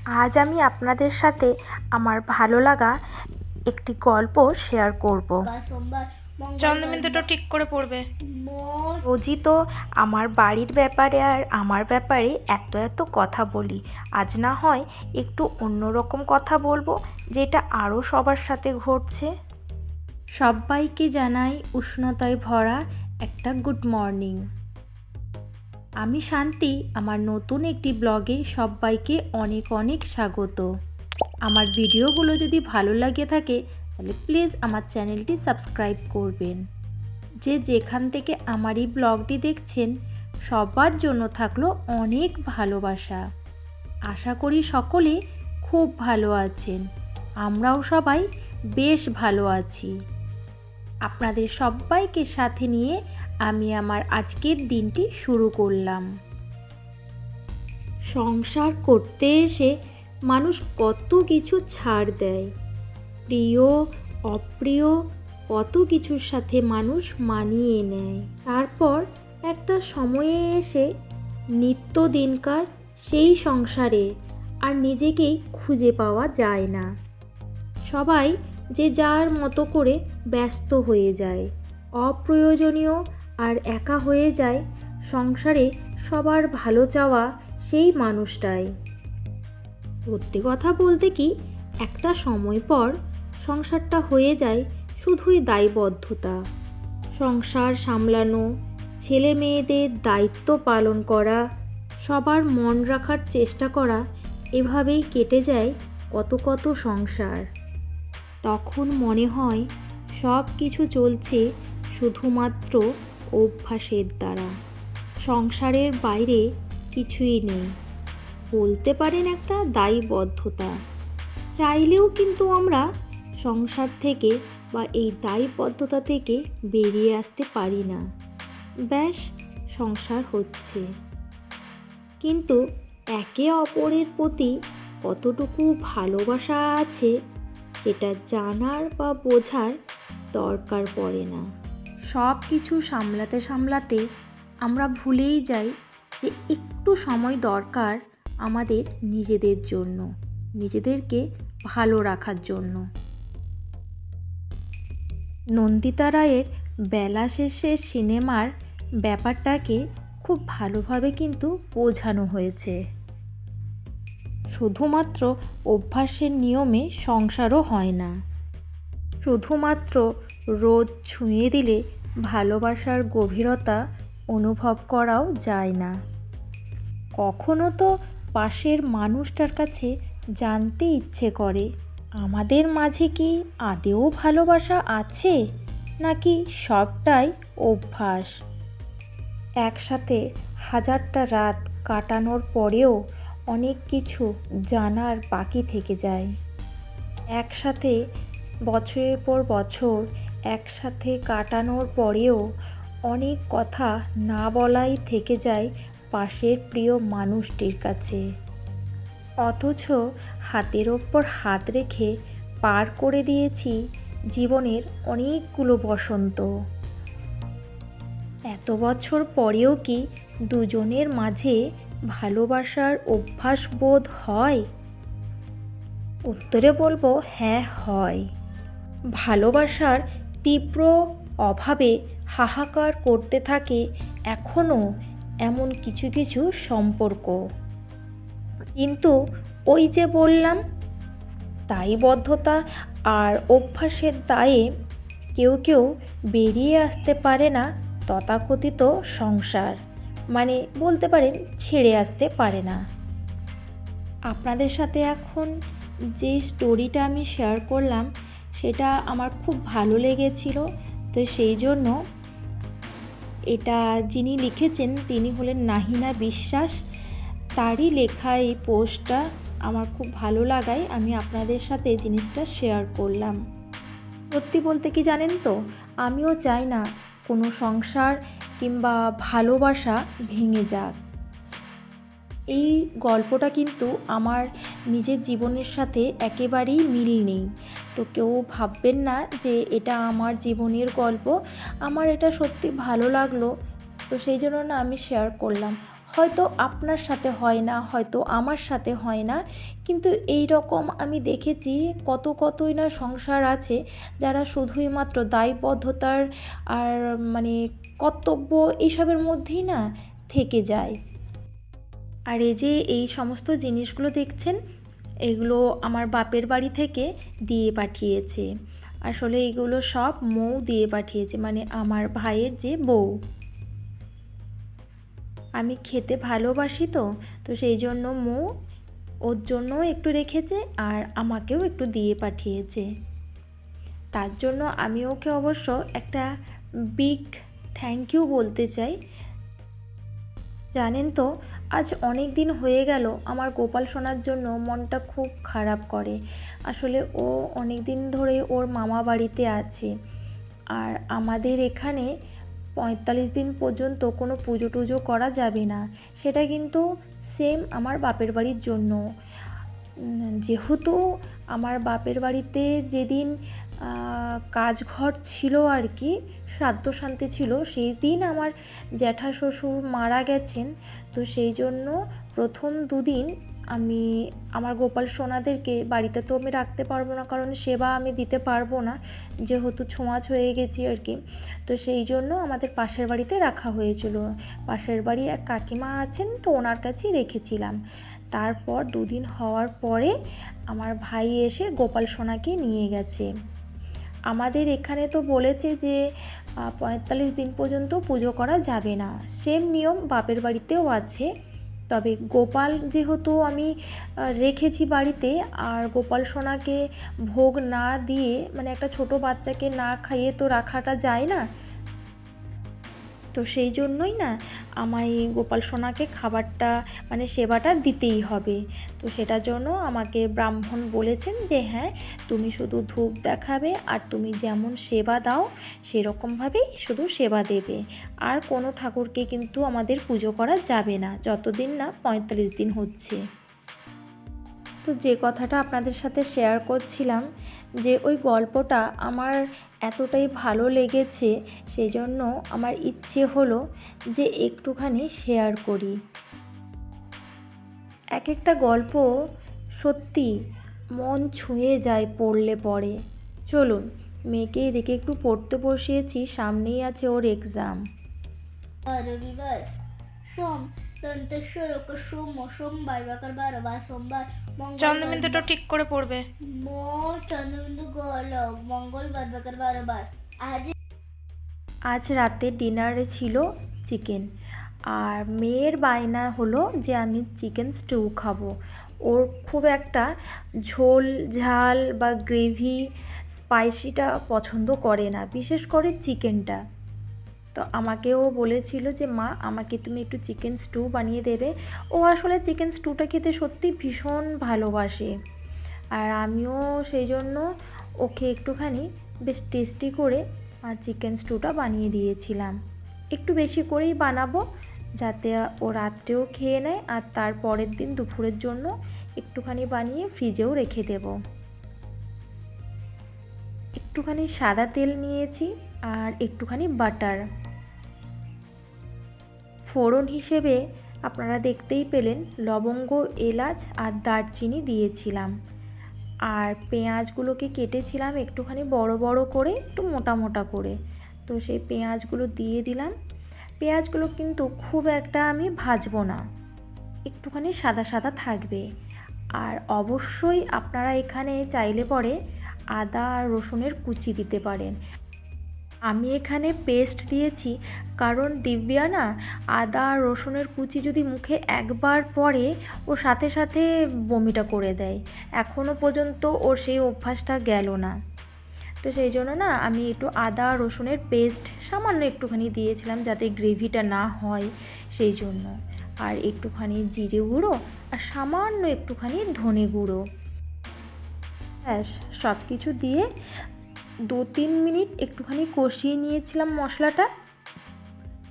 আজ আমি আপনাদের সাথে আমার ভালো লাগা একটি গল্প শেয়ার করব। চন্দ্রবিন্দুটা ঠিক করে পড়বে। রোজই তো আমার বাড়ির ব্যাপারে আর আমার ব্যাপারে এত এত কথা বলি, আজ না হয় একটু অন্যরকম কথা বলবো, যেটা আরও সবার সাথে ঘটছে। সবাইকে জানাই উষ্ণতায় ভরা একটা গুড মর্নিং। আমি শান্তি, আমার নতুন একটি ব্লগে সবাইকে অনেক অনেক স্বাগত। আমার ভিডিওগুলো যদি ভালো লাগে থাকে তাহলে প্লিজ আমার চ্যানেলটি সাবস্ক্রাইব করবেন। যে যেখান থেকে আমার এই ব্লগটি দেখছেন সবার জন্য থাকলো অনেক ভালোবাসা। আশা করি সকলে খুব ভালো আছেন, আমরাও সবাই বেশ ভালো আছি। আপনাদের সবাইকে সাথে নিয়ে আমি আমার আজকের দিনটি শুরু করলাম। সংসার করতে এসে মানুষ কত কিছু ছাড় দেয়, প্রিয় অপ্রিয় কত কিছুর সাথে মানুষ মানিয়ে নেয়। তারপর একটা সময়ে এসে নিত্য দিনকার সেই সংসারে আর নিজেকেই খুঁজে পাওয়া যায় না। সবাই যে যার মতো করে ব্যস্ত হয়ে যায়, অপ্রয়োজনীয় আর একা হয়ে যায় সংসারে সবার ভালো চাওয়া সেই মানুষটাই। সত্যি কথা বলতে কি, একটা সময় পর সংসারটা হয়ে যায় শুধুই দায়বদ্ধতা। সংসার সামলানো, ছেলে মেয়েদের দায়িত্ব পালন করা, সবার মন রাখার চেষ্টা করা, এভাবেই কেটে যায় কত কত সংসার। তখন মনে হয় সব কিছু চলছে শুধুমাত্র অভ্যাসের দ্বারা, সংসারের বাইরে কিছুই নেই। বলতে পারেন একটা দায়বদ্ধতা। চাইলেও কিন্তু আমরা সংসার থেকে বা এই দায়বদ্ধতা থেকে বেরিয়ে আসতে পারি না। ব্যাস, সংসার হচ্ছে, কিন্তু একে অপরের প্রতি কতটুকু ভালোবাসা আছে এটা জানার বা বোঝার দরকার পড়ে না। সব কিছু সামলাতে সামলাতে আমরা ভুলেই যাই যে একটু সময় দরকার আমাদের নিজেদের জন্য, নিজেদেরকে ভালো রাখার জন্য। নন্দিতা রায়ের বেলা শেষে সিনেমার ব্যাপারটাকে খুব ভালোভাবে কিন্তু বোঝানো হয়েছে। শুধুমাত্র অভ্যাসের নিয়মে সংসারও হয় না, শুধুমাত্র রোদ ছুঁয়ে দিলে ভালোবাসার গভীরতা অনুভব করাও যায় না। কখনো তো পাশের মানুষটার কাছে জানতে ইচ্ছে করে আমাদের মাঝে কি আদেও ভালোবাসা আছে, নাকি সবটাই অভ্যাস। একসাথে হাজারটা রাত কাটানোর পরেও অনেক কিছু জানার বাকি থেকে যায়। একসাথে বছরের পর বছর একসাথে কাটানোর পরেও অনেক কথা না বলাই থেকে যায় পাশের প্রিয় মানুষটির কাছে। অথচ হাতের ওপর হাত রেখে পার করে দিয়েছি জীবনের অনেকগুলো বসন্ত। এত বছর পরেও কি দুজনের মাঝে ভালোবাসার অভ্যাস বোধ হয়? উত্তরে বলবো হ্যাঁ, হয়। ভালোবাসার তীব্র অভাবে হাহাকার করতে থাকে এখনও এমন কিছু কিছু সম্পর্ক। কিন্তু ওই যে বললাম, দায়বদ্ধতা আর অভ্যাসের দায়ে কেউ কেউ বেরিয়ে আসতে পারে না তথাকথিত সংসার, মানে বলতে পারেন ছেড়ে আসতে পারে না। আপনাদের সাথে এখন যে স্টোরিটা আমি শেয়ার করলাম সেটা আমার খুব ভালো লেগেছিল, তো সেই জন্য এটা যিনি লিখেছেন তিনি হলেন নাহিনা বিশ্বাস। তারই লেখা এই পোস্টটা আমার খুব ভালো লাগায় আমি আপনাদের সাথে জিনিসটা শেয়ার করলাম। সত্যি বলতে কি জানেন তো, আমিও চাই না কোনো সংসার কিংবা ভালোবাসা ভেঙে যাক। এই গল্পটা কিন্তু আমার নিজের জীবনের সাথে একেবারেই মিল নেই, তো কেউ ভাববেন না যে এটা আমার জীবনের গল্প। আমার এটা সত্যি ভালো লাগলো, তো সেই জন্য না আমি শেয়ার করলাম। হয়তো আপনার সাথে হয় না, হয়তো আমার সাথে হয় না, কিন্তু এই রকম আমি দেখেছি কতই না সংসার আছে যারা শুধুই মাত্র দায়বদ্ধতার আর মানে কর্তব্য এইসবের মধ্যেই না থেকে যায়। আর এই যে এই সমস্ত জিনিসগুলো দেখছেন, এগুলো আমার বাপের বাড়ি থেকে দিয়ে পাঠিয়েছে। আসলে এগুলো সব মৌ দিয়ে পাঠিয়েছে, মানে আমার ভাইয়ের যে বউ। আমি খেতে ভালোবাসি তো তো সেই জন্য মৌ ওর জন্যও একটু রেখেছে আর আমাকেও একটু দিয়ে পাঠিয়েছে। তার জন্য আমি ওকে অবশ্য একটা বিগ থ্যাংক ইউ বলতে চাই। জানেন তো, আজ অনেক দিন হয়ে গেল আমার গোপাল সোনার জন্য মনটা খুব খারাপ করে। আসলে ও অনেক দিন ধরে ওর মামা বাড়িতে আছে, আর আমাদের এখানে 45 দিন পর্যন্ত কোনো পুজো টুজো করা যাবে না। সেটা কিন্তু সেম আমার বাপের বাড়ির জন্য। যেহেতু আমার বাপের বাড়িতে যেদিন কাজঘর ছিল আর কি, শ্রাদ্ধ শান্তি ছিল, সেই দিন আমার জ্যাঠা শ্বশুর মারা গেছেন। তো সেই জন্য প্রথম দুদিন আমি আমার গোপাল সোনাদেরকে বাড়িতে তো আমি রাখতে পারবো না, কারণ সেবা আমি দিতে পারবো না, যেহেতু ছোঁয়াচ হয়ে গেছি আর কি। তো সেই জন্য আমাদের পাশের বাড়িতে রাখা হয়েছিল। পাশের বাড়ি এক কাকিমা আছেন, তো ওনার কাছেই রেখেছিলাম। তারপর দুদিন হওয়ার পরে আমার ভাই এসে গোপাল সোনাকে নিয়ে গেছে। আমাদের এখানে তো বলেছে যে 45 দিন পর্যন্ত পুজো করা যাবে না। সেম নিয়ম বাপের বাড়িতেও আছে। তবে গোপাল যেহেতু আমি রেখেছি বাড়িতে, আর গোপাল সোনাকে ভোগ না দিয়ে, মানে একটা ছোট বাচ্চাকে না খাইয়ে তো রাখাটা যায় না, তো সেই জন্যই না আমায় গোপাল সোনাকে খাবারটা মানে সেবাটা দিতেই হবে। তো সেটার জন্য আমাকে ব্রাহ্মণ বলেছেন যে হ্যাঁ, তুমি শুধু ধূপ দেখাবে আর তুমি যেমন সেবা দাও সেরকমভাবেই শুধু সেবা দেবে। আর কোনো ঠাকুরকে কিন্তু আমাদের পুজো করা যাবে না যতদিন না 45 দিন হচ্ছে। তো যে কথাটা আপনাদের সাথে শেয়ার করছিলাম, যে ওই গল্পটা আমার এতটাই ভালো লেগেছে, সেই জন্য আমার ইচ্ছে হলো যে একটুখানি শেয়ার করি। এক একটা গল্প সত্যি মন ছুঁয়ে যায় পড়লে পরে। চলুন, মেয়েকে এদিকে একটু পড়তে বসিয়েছি, সামনেই আছে ওর এক্সাম। রবিবার সোম দন্তেশ্ব সোম সোমবার বাকার বার সোমবার চন্দ্রবিন্দুটা ঠিক করে পড়বে। চন্দ্রবিন্দু মঙ্গলবার বাকার বারবার। আজ রাতে ডিনারে ছিল চিকেন, আর মেয়ের বায়না হলো যে আমি চিকেন স্টু খাবো। ওর খুব একটা ঝোল ঝাল বা গ্রেভি স্পাইসিটা পছন্দ করে না, বিশেষ করে চিকেনটা। তো আমাকেও বলেছিল যে মা, আমাকে তুমি একটু চিকেন স্টু বানিয়ে দেবে। ও আসলে চিকেন স্টুটা খেতে সত্যি ভীষণ ভালোবাসে, আর আমিও সেই জন্য ওকে একটুখানি বেশ টেস্টি করে চিকেন স্টুটা বানিয়ে দিয়েছিলাম। একটু বেশি করেই বানাবো, যাতে ও রাত্রেও খেয়ে নেয়, আর তার পরের দিন দুপুরের জন্য একটুখানি বানিয়ে ফ্রিজেও রেখে দেব। একটুখানি সাদা তেল নিয়েছি আর একটুখানি বাটার। ফোড়ন হিসেবে আপনারা দেখতেই পেলেন লবঙ্গ, এলাচ আর দারচিনি দিয়েছিলাম। আর পেঁয়াজগুলোকে কেটেছিলাম একটুখানি বড় বড় করে, একটু মোটা মোটা করে। তো সেই পেঁয়াজগুলো দিয়ে দিলাম। পেঁয়াজগুলো কিন্তু খুব একটা আমি ভাজবো না, একটুখানি সাদা সাদা থাকবে। আর অবশ্যই আপনারা এখানে চাইলে পরে আদা আর রসুনের কুচি দিতে পারেন। আমি এখানে পেস্ট দিয়েছি, কারণ দিব্যা না আদা আর রসুনের কুচি যদি মুখে একবার পড়ে ও সাথে সাথে বমিটা করে দেয়। এখনও পর্যন্ত ওর সেই অভ্যাসটা গেল না। তো সেই জন্য না আমি একটু আদা রসুনের পেস্ট সামান্য একটুখানি দিয়েছিলাম, যাতে গ্রেভিটা না হয় সেই জন্য। আর একটুখানি জিরে গুঁড়ো আর সামান্য একটুখানি ধনে গুঁড়ো, ব্যাস সব কিছু দিয়ে 2-3 মিনিট একটুখানি কষিয়ে নিয়েছিলাম মশলাটা।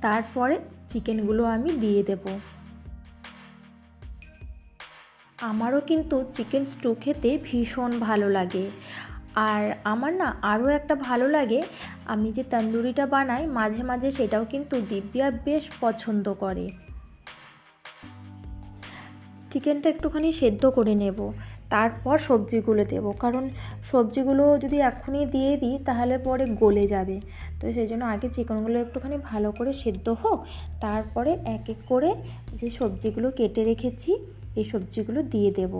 তারপরে চিকেনগুলো আমি দিয়ে দেব। আমারও কিন্তু চিকেন স্টু খেতে ভীষণ ভালো লাগে। আর আমার না আরও একটা ভালো লাগে, আমি যে তন্দুরিটা বানাই মাঝে মাঝে, সেটাও কিন্তু দিব্যা বেশ পছন্দ করে। চিকেনটা একটুখানি সেদ্ধ করে নেব, তারপর সবজিগুলো দেব, কারণ সবজিগুলো যদি এখনই দিয়ে দিই তাহলে পরে গলে যাবে। তো সেই জন্য আগে চিকেনগুলো একটুখানি ভালো করে সেদ্ধ হোক, তারপরে এক এক করে যে সবজিগুলো কেটে রেখেছি এই সবজিগুলো দিয়ে দেব।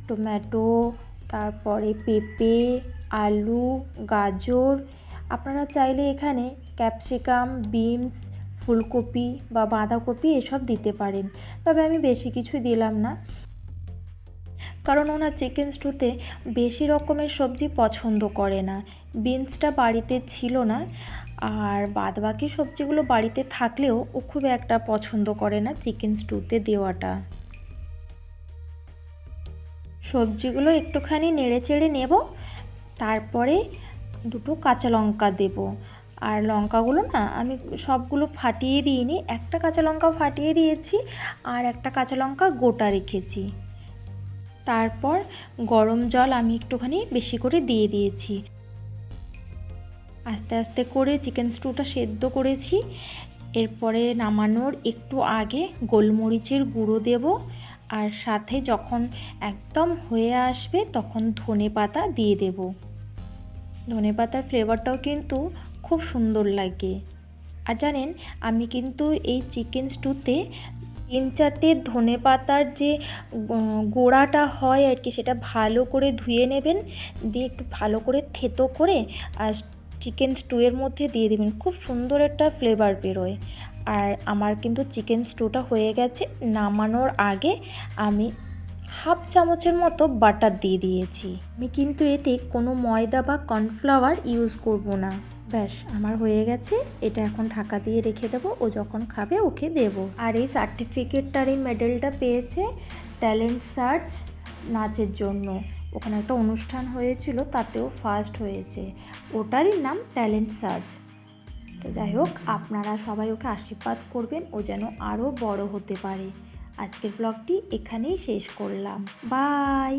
টমেটো, তারপরে পেঁপে, আলু, গাজর, আপনারা চাইলে এখানে ক্যাপসিকাম, বিনস, ফুলকপি বা বাঁধাকপি এসব দিতে পারেন, তবে আমি বেশি কিছু দিলাম না, কারণ ওনার চিকেন স্টুতে বেশি রকমের সবজি পছন্দ করে না। বিনসটা বাড়িতে ছিল না, আর বাদবাকি সবজিগুলো বাড়িতে থাকলেও ও খুব একটা পছন্দ করে না চিকেন স্টুতে দেওয়াটা। সবজিগুলো একটুখানি নেড়ে চেড়ে নেব, তারপরে দুটো কাঁচা লঙ্কা দেব। আর লঙ্কাগুলো না আমি সবগুলো ফাটিয়ে দিইনি, একটা কাঁচা লঙ্কা ফাটিয়ে দিয়েছি আর একটা কাঁচা লঙ্কা গোটা রেখেছি। তারপর গরম জল আমি একটুখানি বেশি করে দিয়ে দিয়েছি। আস্তে আস্তে করে চিকেন স্টুটা সেদ্ধ করেছি। এরপরে নামানোর একটু আগে গোলমরিচের গুঁড়ো দেব, আর সাথে যখন একদম হয়ে আসবে তখন ধনেপাতা দিয়ে দেব। ধনেপাতার ফ্লেভারটাও কিন্তু খুব সুন্দর লাগে। আর জানেন, আমি কিন্তু এই চিকেন স্টুতে 3-4টে ধনেপাতার যে গোড়াটা হয় আর কি, সেটা ভালো করে ধুয়ে নেবেন, দিয়ে একটু ভালো করে থেতো করে আর চিকেন স্টুয়ের মধ্যে দিয়ে দেবেন, খুব সুন্দর একটা ফ্লেভার বেরোয়। আর আমার কিন্তু চিকেন স্টুটা হয়ে গেছে। নামানোর আগে আমি হাফ চামচের মতো বাটার দিয়ে দিয়েছি। আমি কিন্তু এতে কোনো ময়দা বা কর্নফ্লাওয়ার ইউজ করব না। ব্যাস আমার হয়ে গেছে, এটা এখন ঢাকা দিয়ে রেখে দেবো, ও যখন খাবে ওকে দেব। আর এই সার্টিফিকেটটার এই মেডেলটা পেয়েছে ট্যালেন্ট সার্চ নাচের জন্য। ওখানে একটা অনুষ্ঠান হয়েছিল, তাতেও ফার্স্ট হয়েছে, ওটারই নাম ট্যালেন্ট সার্চ। তো যাই হোক, আপনারা সবাই ওকে আশীর্বাদ করবেন, ও যেন আরও বড় হতে পারে। আজকের ব্লগটি এখানেই শেষ করলাম। বাই।